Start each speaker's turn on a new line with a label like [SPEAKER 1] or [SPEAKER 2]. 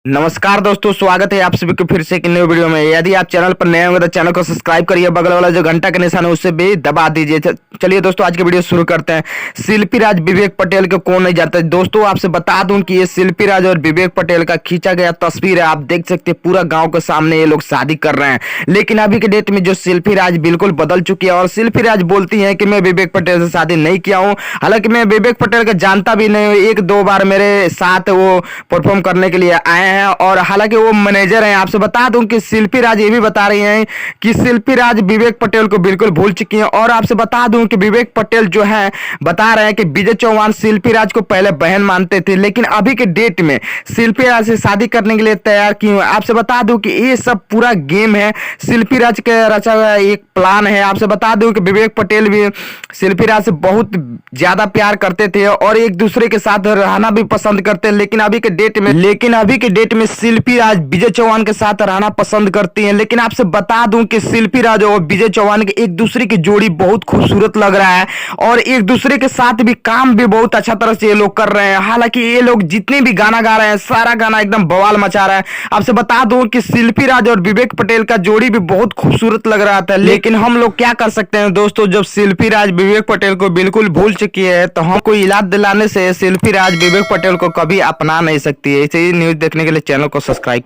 [SPEAKER 1] नमस्कार दोस्तों, स्वागत है आप सभी को फिर से एक नई वीडियो में। यदि आप चैनल पर नए होंगे तो चैनल को सब्सक्राइब करिए, बगल वाला जो घंटा का निशान है उसे भी दबा दीजिए। चलिए दोस्तों, आज की वीडियो शुरू करते हैं। शिल्पी राज विवेक पटेल को कौन नहीं जानता। दोस्तों आपसे बता दूं कि ये शिल्पी राज और विवेक पटेल का खींचा गया तस्वीर है। आप देख सकते हैं पूरा गाँव के सामने ये लोग शादी कर रहे हैं। लेकिन अभी के डेट में जो शिल्पी राज बिल्कुल बदल चुकी है और शिल्पी राज बोलती है कि मैं विवेक पटेल से शादी नहीं किया हूँ। हालांकि मैं विवेक पटेल को जानता भी नहीं हूँ, एक दो बार मेरे साथ वो परफॉर्म करने के लिए आए हैं और हालांकि वो मैनेजर हैं। आपसे बता दूं कि शिल्पी राज ये भी बता रही हैं कि शिल्पी राज विवेक पटेल को बिल्कुल भूल चुकी हैं। और आपसे बता दूं कि विवेक पटेल जो है बता रहे हैं कि विजय चौहान शिल्पी राज को पहले बहन मानते थे, लेकिन अभी के डेट में शिल्पी राज से शादी करने के लिए तैयार की हुई। आपसे बता दूं कि ये सब पूरा गेम है, शिल्पी राज के रचा हुआ एक प्लान है। आपसे बता दूं कि विवेक पटेल भी शिल्पी राज से बहुत ज्यादा प्यार करते थे और एक दूसरे के साथ रहना भी पसंद करते हैं। लेकिन अभी के डेट में शिल्पी राज विजय चौहान के साथ रहना पसंद करती हैं। लेकिन आपसे बता दूं कि शिल्पी राज और विजय चौहान के एक दूसरे की जोड़ी बहुत खूबसूरत लग रहा है और एक दूसरे के साथ भी काम भी बहुत अच्छा तरह से ये लोग कर रहे हैं। हालांकि ये लोग जितने भी गाना गा रहे हैं सारा गाना एकदम बवाल मचा रहा है। आपसे बता दूं कि शिल्पी राज और विवेक पटेल का जोड़ी भी बहुत खूबसूरत लग रहा था। लेकिन हम लोग क्या कर सकते हैं दोस्तों, जब शिल्पी राज विवेक पटेल को बिल्कुल भूल चुकी है तो हम कोई इलाज दिलाने से शिल्पी राज विवेक पटेल को कभी अपना नहीं सकती है। ऐसे ही न्यूज देखने के लिए चैनल को सब्सक्राइब